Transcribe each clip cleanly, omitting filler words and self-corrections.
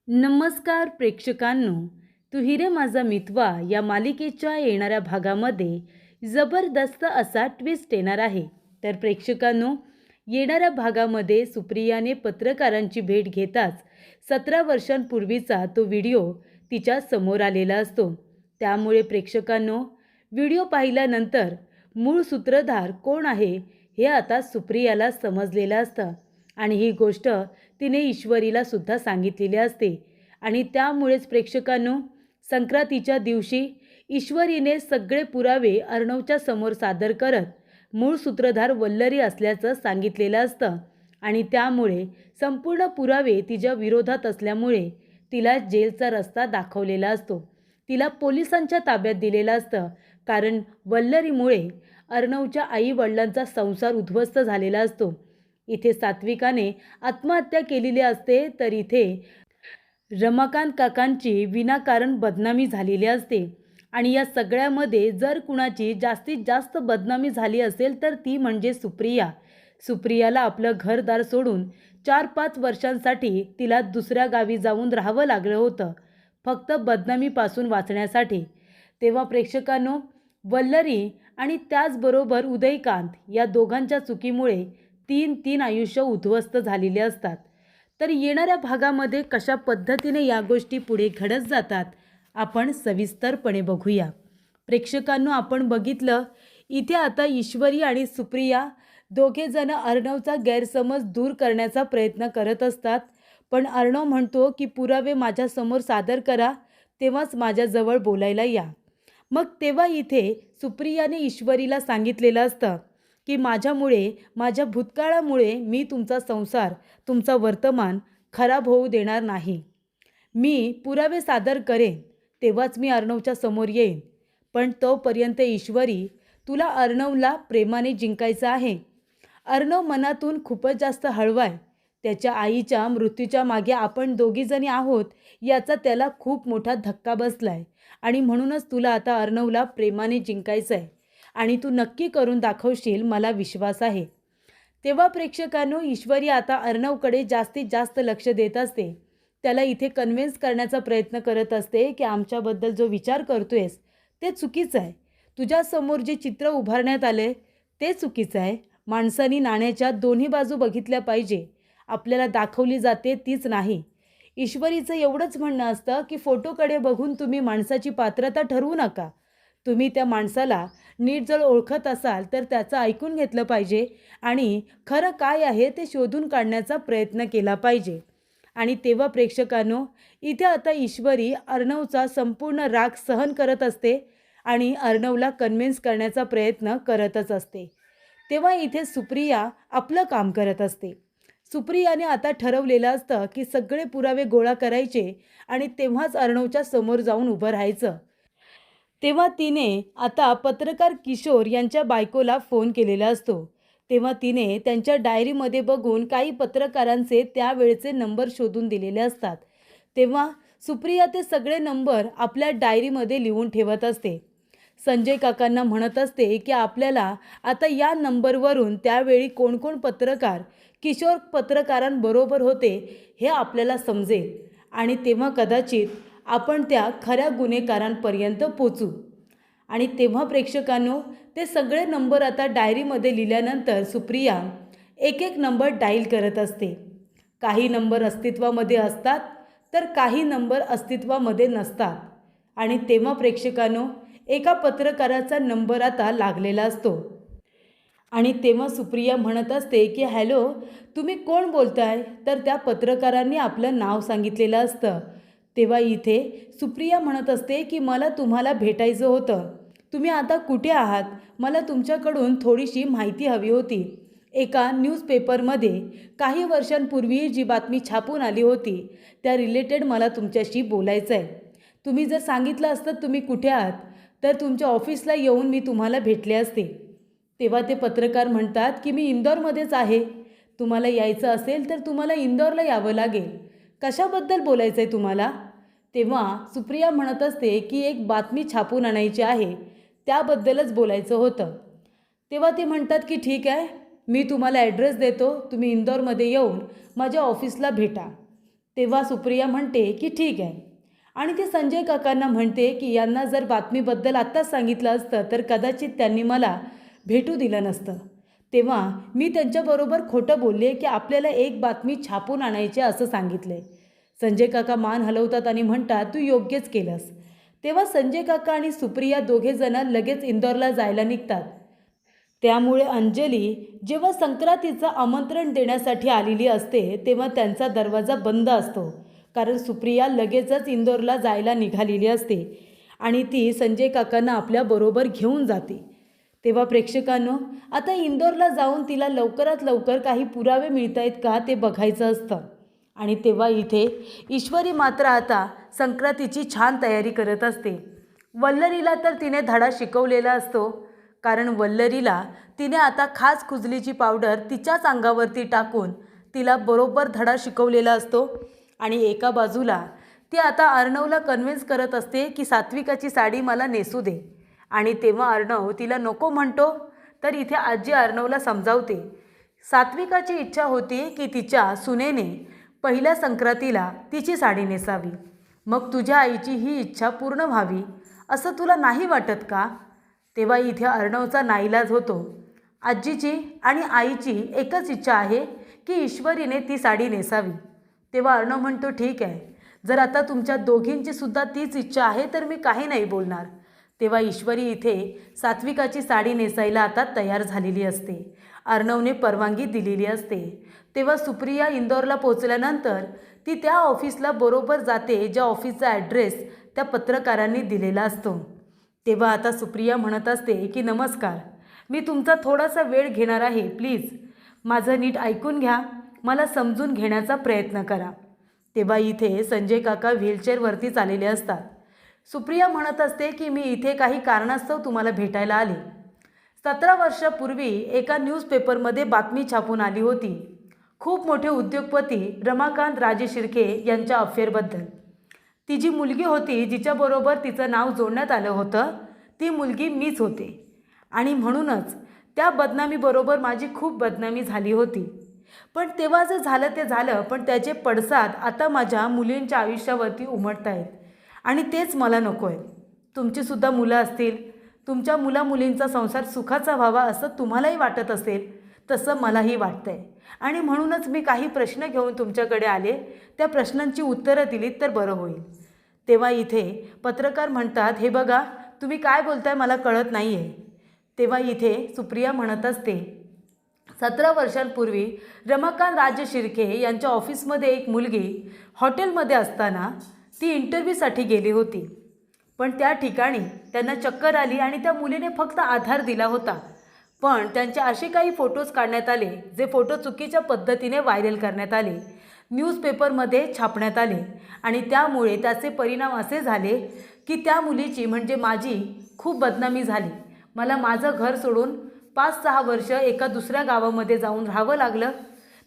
नमस्कार प्रेक्षकांनो, तू हिरे माझा मितवा या मालिकेच्या येणाऱ्या भागामध्ये जबरदस्त असा ट्विस्ट येणार आहे. तर प्रेक्षकांनो, येणाऱ्या भागामध्ये सुप्रियाने पत्रकारांची भेट घेताच 17 वर्षांपूर्वीचा तो व्हिडिओ तिच्या समोर आलेला असतो. त्यामुळे प्रेक्षकांनो, व्हिडिओ पाहिल्यानंतर मूळ सूत्रधार कोण आहे हे आता सुप्रियाला समजलेलं असतं आणि ही गोष्ट तिने ईश्वरीला सुद्धा सांगितलेली असते. आणि त्यामुळेच प्रेक्षकांनो, संक्रांतीच्या दिवशी ईश्वरीने सगळे पुरावे अर्णवच्या समोर सादर करत मूळ सूत्रधार वल्लरी असल्याचं सांगितलेलं असतं आणि त्यामुळे संपूर्ण पुरावे तिच्या विरोधात असल्यामुळे तिला जेलचा रस्ता दाखवलेला असतो. तिला पोलिसांच्या ताब्यात दिलेलं असतं, कारण वल्लरीमुळे अर्णवच्या आई वडिलांचा संसार उद्ध्वस्त झालेला असतो. इथे सात्विकाने आत्महत्या केलेली असते, तर इथे रमाकांत काकांची विनाकारण बदनामी झालेली असते. आणि या सगळ्यामध्ये जर कुणाची जास्तीत जास्त बदनामी झाली असेल तर ती म्हणजे सुप्रिया. सुप्रियाला आपलं घरदार सोडून 4-5 वर्षांसाठी तिला दुसऱ्या गावी जाऊन राहावं लागलं होतं, फक्त बदनामीपासून वाचण्यासाठी. तेव्हा प्रेक्षकांनो, वल्लरी आणि त्याचबरोबर उदयकांत या दोघांच्या चुकीमुळे 3 आयुष्य उद्ध्वस्त झालेले असतात. तर येणाऱ्या भागामध्ये कशा पद्धतीने या गोष्टी पुढे घडत जातात आपण सविस्तरपणे बघूया. प्रेक्षकांनो, आपण बघितलं इथे आता ईश्वरी आणि सुप्रिया दोघेजण अर्णवचा गैरसमज दूर करण्याचा प्रयत्न करत असतात. पण अर्णव म्हणतो की पुरावे माझ्यासमोर सादर करा, तेव्हाच माझ्याजवळ बोलायला या. मग तेव्हा इथे सुप्रियाने ईश्वरीला सांगितलेलं असतं की माझ्यामुळे, माझ्या भूतकाळामुळे मी तुमचा संसार, तुमचा वर्तमान खराब होऊ देणार नाही. मी पुरावे सादर करेन, तेव्हाच मी अर्णवच्या समोर येईन. पण तोपर्यंत ईश्वरी, तुला अर्णवला प्रेमाने जिंकायचं आहे. अर्णव मनातून खूपच जास्त हळवाय. त्याच्या आईच्या मृत्यूच्या मागे आपण दोघीजणी आहोत याचा त्याला खूप मोठा धक्का बसलाय आणि म्हणूनच तुला आता अर्णवला प्रेमाने जिंकायचं आहे आणि तू नक्की करून दाखवशील, मला विश्वास आहे. तेव्हा प्रेक्षकांनो, ईश्वरी आता अर्णवकडे जास्तीत जास्त लक्ष देत असते. त्याला इथे कन्व्हिन्स करण्याचा प्रयत्न करत असते की आमच्याबद्दल जो विचार करतोयस ते चुकीचं आहे. तुझ्यासमोर जे चित्र उभारण्यात आले ते चुकीचं आहे. माणसानी नाण्याच्या दोन्ही बाजू बघितल्या पाहिजे. आपल्याला दाखवली जाते तीच नाही. ईश्वरीचं एवढंच म्हणणं असतं की फोटोकडे बघून तुम्ही माणसाची पात्रता ठरवू नका. तुम्ही त्या माणसाला नीट जर ओळखत असाल तर त्याचं ऐकून घेतलं पाहिजे आणि खरं काय आहे ते शोधून काढण्याचा प्रयत्न केला पाहिजे. आणि तेव्हा प्रेक्षकांनो, इथे आता ईश्वरी अर्णवचा संपूर्ण राग सहन करत असते आणि अर्णवला कन्व्हिन्स करण्याचा प्रयत्न करतच असते. तेव्हा इथे सुप्रिया आपलं काम करत असते. सुप्रियाने आता ठरवलेलं असतं की सगळे पुरावे गोळा करायचे आणि तेव्हाच अर्णवच्या समोर जाऊन उभं राहायचं. तेव्हा तिने आता पत्रकार किशोर यांच्या बायकोला फोन केलेला असतो. तेव्हा तिने त्यांच्या डायरीमध्ये बघून काही पत्रकारांचे त्यावेळचे नंबर शोधून दिलेले असतात. तेव्हा सुप्रिया ते सगळे नंबर आपल्या डायरीमध्ये लिहून ठेवत असते. संजय काकांना म्हणत असते की आपल्याला आता या नंबरवरून त्यावेळी कोण पत्रकार किशोर पत्रकारांबरोबर होते हे आपल्याला समजेल आणि तेव्हा कदाचित आपण त्या खऱ्या गुन्हेगारांपर्यंत पोचू. आणि तेव्हा प्रेक्षकांनो, ते सगळे नंबर आता डायरीमध्ये लिहिल्यानंतर सुप्रिया एक नंबर डायल करत असते. काही नंबर अस्तित्वामध्ये असतात तर काही नंबर अस्तित्वामध्ये नसतात. आणि तेव्हा प्रेक्षकांनो, एका पत्रकाराचा नंबर आता लागलेला असतो आणि तेव्हा सुप्रिया म्हणत असते की हॅलो, तुम्ही कोण बोलताय? तर त्या पत्रकारांनी आपलं नाव सांगितलेलं असतं. तेव्हा इथे सुप्रिया म्हणत असते की मला तुम्हाला भेटायचं होतं. तुम्ही आता कुठे आहात? मला तुमच्याकडून थोडीशी माहिती हवी होती. एका न्यूजपेपरमध्ये काही वर्षांपूर्वी जी बातमी छापून आली होती त्या रिलेटेड मला तुमच्याशी बोलायचं आहे. तुम्ही जर सांगितलं असतं तुम्ही कुठे आहात तर तुमच्या ऑफिसला येऊन मी तुम्हाला भेटले असते. तेव्हा ते पत्रकार म्हणतात की मी इंदोरमध्येच आहे. तुम्हाला यायचं असेल तर तुम्हाला इंदोरला यावं लागेल. कशाबद्दल बोलायचं आहे तुम्हाला? तेव्हा सुप्रिया म्हणत असते की एक बातमी छापून आणायची आहे, त्याबद्दलच बोलायचं होतं. तेव्हा ते म्हणतात की ठीक आहे, मी तुम्हाला ॲड्रेस देतो, तुम्ही इंदोरमध्ये येऊन माझ्या ऑफिसला भेटा. तेव्हा सुप्रिया म्हणते की ठीक आहे आणि ते संजय काकांना म्हणते की यांना जर बातमीबद्दल आत्ताच सांगितलं असतं तर कदाचित त्यांनी मला भेटू दिलं नसतं. तेव्हा मी त्यांच्याबरोबर खोटं बोलले की आपल्याला एक बातमी छापून आणायची असं सांगितले. संजय काका मान हलवतात आणि म्हणतात तू योग्यच केलंस. तेव्हा संजय काका आणि सुप्रिया दोघेजणं लगेच इंदोरला जायला निघतात. त्यामुळे अंजली जेव्हा संक्रांतीचं आमंत्रण देण्यासाठी आलेली असते तेव्हा त्यांचा दरवाजा बंद असतो, कारण सुप्रिया लगेचच इंदोरला जायला निघालेली असते आणि ती संजय काकांना आपल्याबरोबर घेऊन जाते. तेव्हा प्रेक्षकांनो, आता इंदोरला जाऊन तिला लवकरात लवकर काही पुरावे मिळत आहेत का ते बघायचं असतं. आणि तेव्हा इथे ईश्वरी मात्र आता संक्रांतीची छान तयारी करत असते. वल्लरीला तर तिने धडा शिकवलेला असतो, कारण वल्लरीला तिने आता खास खुजलीची पावडर तिच्याच अंगावरती टाकून तिला बरोबर धडा शिकवलेला असतो. आणि एका बाजूला ती आता अर्णवला कन्व्हिन्स करत असते की सात्विकाची साडी मला नेसू दे. आणि तेव्हा अर्णव तिला नको म्हणतो, तर इथे आजी अर्णवला समजावते. सात्विकाची इच्छा होती की तिच्या सुनेने पहिल्या संक्रांतीला तिची साडी नेसावी. मग तुझ्या आईची ही इच्छा पूर्ण व्हावी असं तुला नाही वाटत का? तेव्हा इथे अर्णवचा नाईलाज होतो. आजीची आणि आईची एकच इच्छा आहे की ईश्वरीने ती साडी नेसावी. तेव्हा अर्णव म्हणतो ठीक आहे, जर आता तुमच्या दोघींची सुद्धा तीच इच्छा आहे तर मी काही नाही बोलणार. तेव्हा ईश्वरी इथे सात्विकाची साडी नेसायला आता तयार झालेली असते. अर्णवने परवानगी दिलेली असते. तेव्हा सुप्रिया इंदोरला पोचल्यानंतर ती त्या ऑफिसला बरोबर जाते ज्या ऑफिसचा ॲड्रेस त्या पत्रकारांनी दिलेला असतो. तेव्हा आता सुप्रिया म्हणत असते की नमस्कार, मी तुमचा थोडासा वेळ घेणार आहे, प्लीज माझं नीट ऐकून घ्या, मला समजून घेण्याचा प्रयत्न करा. तेव्हा इथे संजय काका व्हीलचेअरवरतीच आलेले असतात. सुप्रिया म्हणत असते की मी इथे काही कारणास्तव तुम्हाला भेटायला आले. 17 वर्षापूर्वी एका न्यूजपेपरमध्ये बातमी छापून आली होती खूप मोठे उद्योगपती रमाकांत राजे शिर्के यांच्या अफेअरबद्दल. ती जी मुलगी होती जिच्याबरोबर तिचं नाव जोडण्यात आलं होतं ती मुलगी मीच होते आणि म्हणूनच त्या बदनामीबरोबर माझी खूप बदनामी झाली होती. पण तेव्हा जे झालं ते झालं, पण त्याचे पडसाद आता माझ्या मुलींच्या आयुष्यावरती उमटत आहेत आणि तेच मला नको आहे. तुमचीसुद्धा मुलं असतील, तुमच्या मुलामुलींचा संसार सुखाचा व्हावा असं तुम्हालाही वाटत असेल तसं मलाही वाटतं आहे आणि म्हणूनच मी काही प्रश्न घेऊन तुमच्याकडे आले. त्या प्रश्नांची उत्तरं दिलीत तर बरं होईल. तेव्हा इथे पत्रकार म्हणतात हे बघा तुम्ही काय बोलताय मला कळत नाही आहे. तेव्हा इथे सुप्रिया म्हणत असते 17 वर्षांपूर्वी रमाकांत राजे शिर्के यांच्या ऑफिसमध्ये एक मुलगी हॉटेलमध्ये असताना ती इंटरव्ह्यूसाठी गेली होती. पण त्या ठिकाणी त्यांना चक्कर आली आणि त्या मुलीने फक्त आधार दिला होता. पण त्यांचे असे काही फोटोज काढण्यात आले जे फोटो चुकीच्या पद्धतीने व्हायरल करण्यात आले, न्यूजपेपरमध्ये छापण्यात आले आणि त्यामुळे त्याचे परिणाम असे झाले की त्या मुलीची म्हणजे माझी खूप बदनामी झाली. मला माझं घर सोडून 5-6 वर्ष एका दुसऱ्या गावामध्ये जाऊन राहावं लागलं.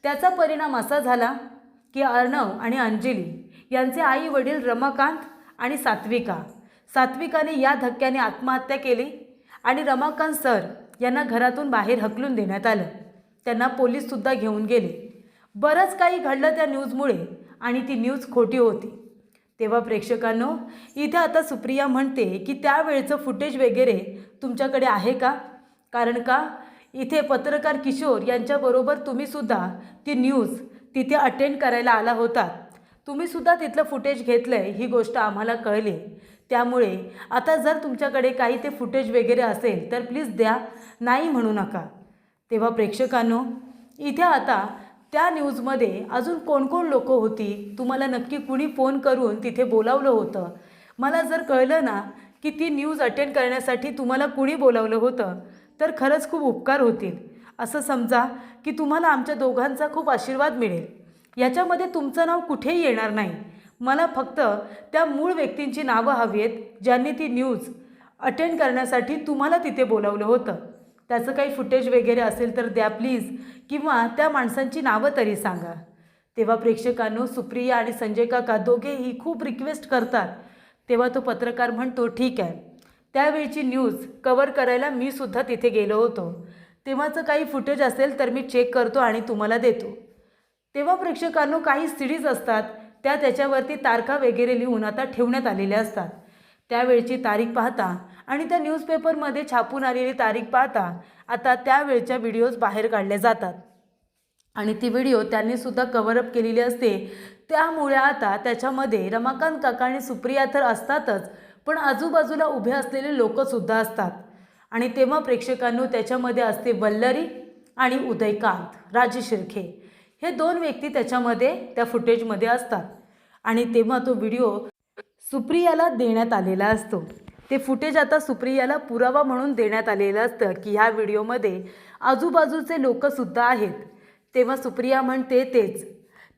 त्याचा परिणाम असा झाला की अर्णव आणि अंजली यांचे आई वडील रमाकांत आणि सात्विकाने या धक्क्याने आत्महत्या केली आणि रमाकांत सर यांना घरातून बाहेर हकलून देण्यात आलं. त्यांना पोलीससुद्धा घेऊन गेले. बरंच काही घडलं त्या न्यूजमुळे आणि ती न्यूज खोटी होती. तेव्हा प्रेक्षकांनो, इथे आता सुप्रिया म्हणते की त्यावेळचं फुटेज वगैरे तुमच्याकडे आहे का? कारण का इथे पत्रकार किशोर यांच्याबरोबर तुम्हीसुद्धा ती न्यूज तिथे अटेंड करायला आला होतात. तुम्हीसुद्धा तिथलं फुटेज घेतलं आहे ही गोष्ट आम्हाला कळली. त्यामुळे आता जर तुमच्याकडे काही ते फुटेज वगैरे असेल तर प्लीज द्या, नाही म्हणू नका. तेव्हा प्रेक्षकांनो, इथे आता त्या न्यूजमध्ये अजून कोण कोण लोक होती, तुम्हाला नक्की कुणी फोन करून तिथे बोलावलं होतं, मला जर कळलं ना की ती न्यूज अटेंड करण्यासाठी तुम्हाला कुणी बोलावलं होतं तर खरंच खूप उपकार होतील. असं समजा की तुम्हाला आमच्या दोघांचा खूप आशीर्वाद मिळेल. याच्यामध्ये तुमचं नाव कुठेही येणार नाही. मला फक्त त्या मूळ व्यक्तींची नावं हवी आहेत ज्यांनी ती न्यूज अटेंड करण्यासाठी तुम्हाला तिथे बोलावलं होतं. त्याचं काही फुटेज वगैरे असेल तर द्या प्लीज, किंवा त्या माणसांची नावं तरी सांगा. तेव्हा प्रेक्षकांनो, सुप्रिया आणि संजय काका दोघेही खूप रिक्वेस्ट करतात. तेव्हा तो पत्रकार म्हणतो ठीक आहे, त्यावेळची न्यूज कवर करायला मी सुद्धा तिथे गेलो होतो, तेव्हाचं काही फुटेज असेल तर मी चेक करतो आणि तुम्हाला देतो. तेव्हा प्रेक्षकांनो, काही सीडीज असतात त्याच्यावरती तारखा वगैरे लिहून आता ठेवण्यात आलेल्या असतात. त्यावेळची तारीख पाहता आणि त्या न्यूजपेपरमध्ये छापून आलेली तारीख पाहता आता त्यावेळच्या व्हिडिओज बाहेर काढले जातात आणि ती व्हिडिओ त्यांनीसुद्धा कव्हरअप केलेली असते. त्यामुळे आता त्याच्यामध्ये रमाकांत काका आणि सुप्रिया तर असतातच, पण आजूबाजूला उभे असलेले लोकसुद्धा असतात. आणि तेव्हा प्रेक्षकांनो त्याच्यामध्ये असते वल्लरी आणि उदयकांत राजे शिर्के, हे 2 व्यक्ती त्याच्यामध्ये त्या फुटेजमध्ये असतात. आणि तेव्हा तो व्हिडिओ सुप्रियाला देण्यात आलेला असतो. ते फुटेज आता सुप्रियाला पुरावा म्हणून देण्यात आलेलं असतं की ह्या व्हिडिओमध्ये आजूबाजूचे लोकसुद्धा आहेत. तेव्हा सुप्रिया म्हणते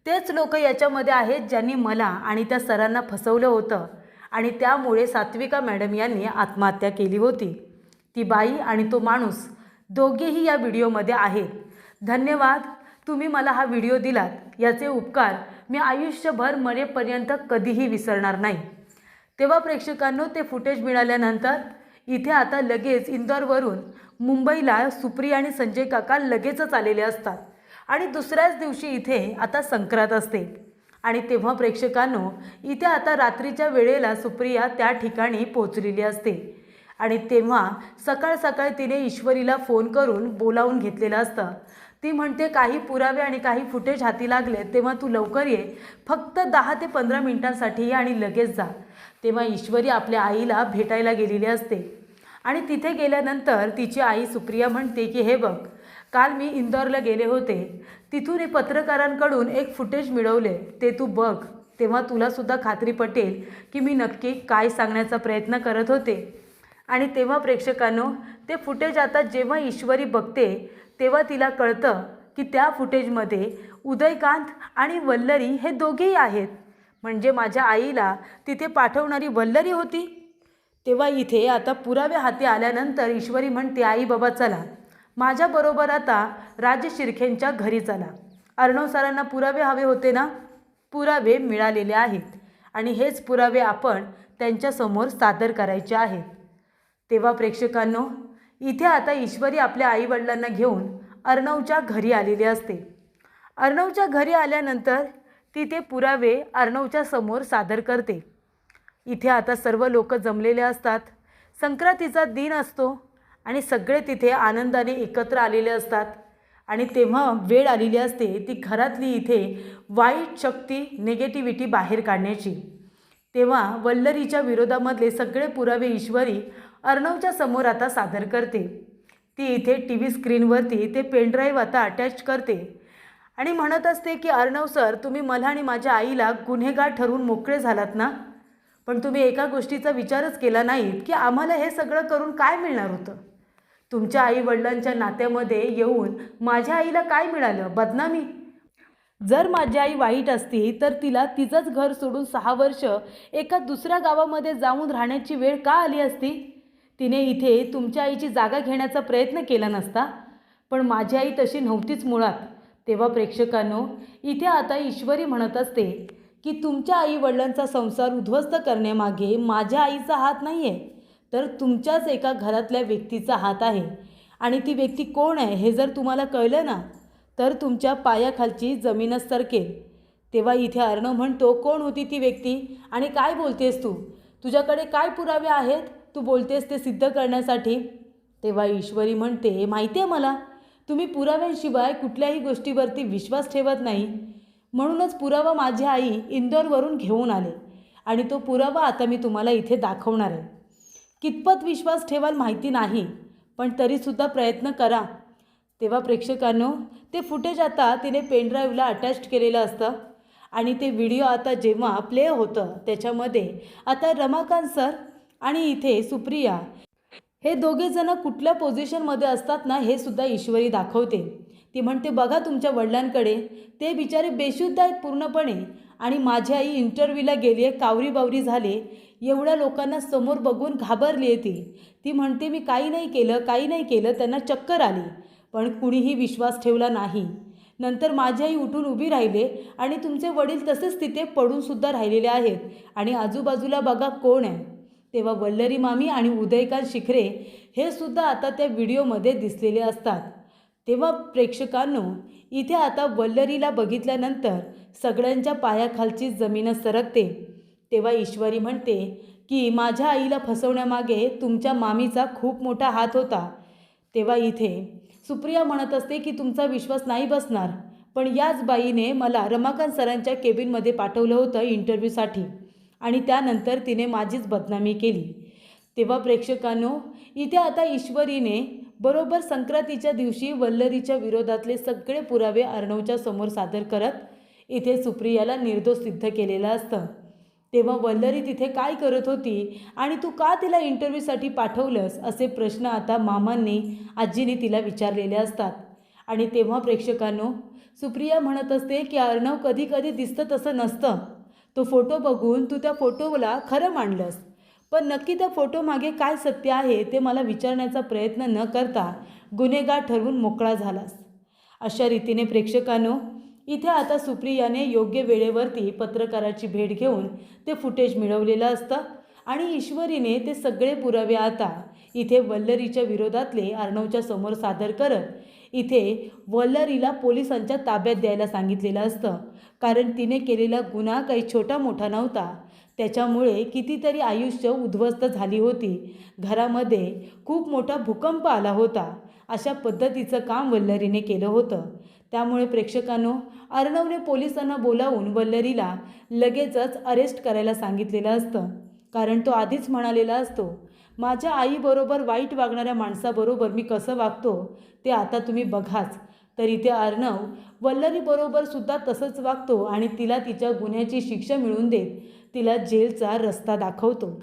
तेच लोक याच्यामध्ये आहेत ज्यांनी मला आणि त्या सरांना फसवलं होतं आणि त्यामुळे सात्विका मॅडम यांनी आत्महत्या केली होती. ती बाई आणि तो माणूस दोघेही या व्हिडिओमध्ये आहेत. धन्यवाद, तुम्ही मला हा व्हिडिओ दिलात. याचे उपकार मी आयुष्यभर मरेपर्यंत कधीही विसरणार नाही. तेव्हा प्रेक्षकांनो ते फुटेज मिळाल्यानंतर इथे आता लगेच इंदोरवरून मुंबईला सुप्रिया आणि संजय काका लगेचच आलेले असतात आणि दुसऱ्याच दिवशी इथे आता संक्रांत असते. आणि तेव्हा प्रेक्षकांनो इथे आता रात्रीच्या वेळेला सुप्रिया त्या ठिकाणी पोहोचलेली असते आणि तेव्हा सकाळ सकाळ तिने ईश्वरीला फोन करून बोलावून घेतलेलं असतं. ती म्हणते काही पुरावे आणि काही फुटेज हाती लागले तेव्हा तू लवकर ये, फक्त 10 ते 15 मिनिटांसाठी ये आणि लगेच जा. तेव्हा ईश्वरी आपल्या आईला भेटायला गेलेली असते आणि तिथे गेल्यानंतर तिची आई सुप्रिया म्हणते की हे बघ, काल मी इंदोरला गेले होते, तिथून पत्रकारांकडून एक फुटेज मिळवले, ते तू बघ, तेव्हा तुलासुद्धा खात्री पटेल की मी नक्की काय सांगण्याचा प्रयत्न करत होते. आणि तेव्हा प्रेक्षकांनो ते फुटेज आता जेव्हा ईश्वरी बघते तेव्हा तिला कळतं की त्या फुटेजमध्ये उदयकांत आणि वल्लरी हे दोघेही आहेत. म्हणजे माझ्या आईला तिथे पाठवणारी वल्लरी होती. तेव्हा इथे आता पुरावे हाती आल्यानंतर ईश्वरी म्हणते आई बाबा चला, माझ्याबरोबर आता राजे शिर्केंच्या घरी चला. अर्णव सरांना पुरावे हवे होते ना, पुरावे मिळालेले आहेत आणि हेच पुरावे आपण त्यांच्यासमोर सादर करायचे आहेत. तेव्हा प्रेक्षकांनो इथे आता ईश्वरी आपल्या आईवडिलांना घेऊन अर्णवच्या घरी आलेली असते. अर्णवच्या घरी आल्यानंतर ती पुरावे अर्णवच्या समोर सादर करते. इथे आता सर्व लोक जमलेले असतात. संक्रांतीचा दिन असतो आणि सगळे तिथे आनंदाने एकत्र आलेले असतात आणि तेव्हा वेळ आलेली असते ती घरातली इथे वाईट शक्ती, निगेटिव्हिटी बाहेर काढण्याची. तेव्हा वल्लरीच्या विरोधामधले सगळे पुरावे ईश्वरी अर्णवच्या समोर आता सादर करते. ती इथे TV स्क्रीनवरती ते पेनड्राईव्ह आता अटॅच करते आणि म्हणत असते की अर्णव सर, तुम्ही मला आणि माझ्या आईला गुन्हेगार ठरवून मोकळे झालात ना, पण तुम्ही एका गोष्टीचा विचारच केला नाहीत की आम्हाला हे सगळं करून काय मिळणार होतं. तुमच्या आईवडिलांच्या नात्यामध्ये येऊन माझ्या आईला काय मिळालं? बदनामी. जर माझी आई वाईट असती तर तिला तिचंच घर सोडून 6 वर्ष एका दुसऱ्या गावामध्ये जाऊन राहण्याची वेळ का आली असती? तिने इथे तुमच्या आईची जागा घेण्याचा प्रयत्न केला नसता, पण माझी आई तशी नव्हतीच मुळात. तेव्हा प्रेक्षकांनो इथे आता ईश्वरी म्हणत असते की तुमच्या आईवडिलांचा संसार उद्ध्वस्त करण्यामागे माझ्या आईचा हात नाही आहे, तर तुमच्याच एका घरातल्या व्यक्तीचा हात आहे. आणि ती व्यक्ती कोण आहे हे जर तुम्हाला कळलं ना, तर तुमच्या पायाखालची जमीनच सरकेल. तेव्हा इथे अर्णव म्हणतो, कोण होती ती व्यक्ती आणि काय बोलतेस तू? तुझ्याकडे काय पुरावे आहेत तू बोलतेस ते सिद्ध करण्यासाठी? तेव्हा ईश्वरी म्हणते, माहिती आहे मला, तुम्ही पुराव्यांशिवाय कुठल्याही गोष्टीवरती विश्वास ठेवत नाही, म्हणूनच पुरावा माझी आई इंदोरवरून घेऊन आले आणि तो पुरावा आता मी तुम्हाला इथे दाखवणार आहे. कितपत विश्वास ठेवाल माहिती नाही, पण तरीसुद्धा प्रयत्न करा. तेव्हा प्रेक्षकांनो ते फुटेज आता तिने पेनड्राईव्हला अटॅच केलेलं असतं आणि ते व्हिडिओ आता जेव्हा प्ले होतं त्याच्यामध्ये आता रमाकांत सर आणि इथे सुप्रिया हे दोघेजणं कुठल्या पोझिशनमध्ये असतात ना हे सुद्धा ईश्वरी दाखवते. ती म्हणते, बघा तुमच्या वडिलांकडे, ते बिचारे बेशुद्ध आहेत पूर्णपणे आणि माझी आई इंटरव्ह्यूला गेली आहे, कावरी बावरी झाले, एवढ्या लोकांना समोर बघून घाबरली आहे ती म्हणते मी काही नाही केलं, त्यांना चक्कर आली, पण कुणीही विश्वास ठेवला नाही. नंतर माझी आई उठून उभी राहिले आणि तुमचे वडील तसेच तिथे पडूनसुद्धा राहिलेले आहेत आणि आजूबाजूला बघा कोण आहे. तेव्हा वल्लरी मामी आणि उदयकांत शिखरे हे सुद्धा आता त्या व्हिडिओमध्ये दिसलेले असतात. तेव्हा प्रेक्षकांनो, इथे आता वल्लरीला बघितल्यानंतर सगळ्यांच्या पायाखालची जमीन सरकते. तेव्हा ईश्वरी म्हणते की माझ्या आईला फसवण्यामागे तुमच्या मामीचा खूप मोठा हात होता. तेव्हा इथे सुप्रिया म्हणत असते की तुमचा विश्वास नाही बसणार, पण याच बाईने मला रमाकांत सरांच्या केबिनमध्ये पाठवलं होतं इंटरव्ह्यूसाठी आणि त्यानंतर तिने माझीच बदनामी केली. तेव्हा प्रेक्षकांनो, इथे आता ईश्वरीने बरोबर संक्रांतीच्या दिवशी वल्लरीच्या विरोधातले सगळे पुरावे अर्णवच्या समोर सादर करत इथे सुप्रियाला निर्दोष सिद्ध केलेलं असतं. तेव्हा वल्लरी तिथे काय करत होती आणि तू का तिला इंटरव्ह्यूसाठी पाठवलंस, असे प्रश्न आता मामांनी आजीने तिला विचारलेले असतात. आणि तेव्हा प्रेक्षकांनो, सुप्रिया म्हणत असते की अर्णव कधी कधी दिसतं तसं नसतं. तो फोटो बघून तू त्या फोटोला खरं मानलंस, पण नक्की त्या फोटोमागे काय सत्य आहे ते मला विचारण्याचा प्रयत्न न करता गुन्हेगार ठरवून मोकळा झालास. अशा रीतीने प्रेक्षकांनो, इथे आता सुप्रियाने योग्य वेळेवरती पत्रकाराची भेट घेऊन ते फुटेज मिळवलेलं असतं आणि ईश्वरीने ते सगळे पुरावे आता इथे वल्लरीच्या विरोधातले अर्णवच्या समोर सादर करत इथे वल्लरीला पोलिसांच्या ताब्यात द्यायला सांगितलेलं असतं. कारण तिने केलेला गुन्हा काही छोटा मोठा नव्हता. त्याच्यामुळे कितीतरी आयुष्य उद्ध्वस्त झाली होती. घरामध्ये खूप मोठा भूकंप आला होता. अशा पद्धतीचं काम वल्लरीने केलं होतं. त्यामुळे प्रेक्षकांनो, अर्णवने पोलिसांना बोलावून वल्लरीला लगेचच अरेस्ट करायला सांगितलेलं असतं. कारण तो आधीच म्हणालेला असतो, माझ्या आईबरोबर वाईट वागणाऱ्या माणसाबरोबर मी कसं वागतो ते आता तुम्ही बघाच. तर इथे अर्णव वल्लरीबरोबर सुद्धा तसंच वागतो आणि तिला तिच्या गुन्ह्याची शिक्षा मिळवून देत तिला जेलचा रस्ता दाखवतो.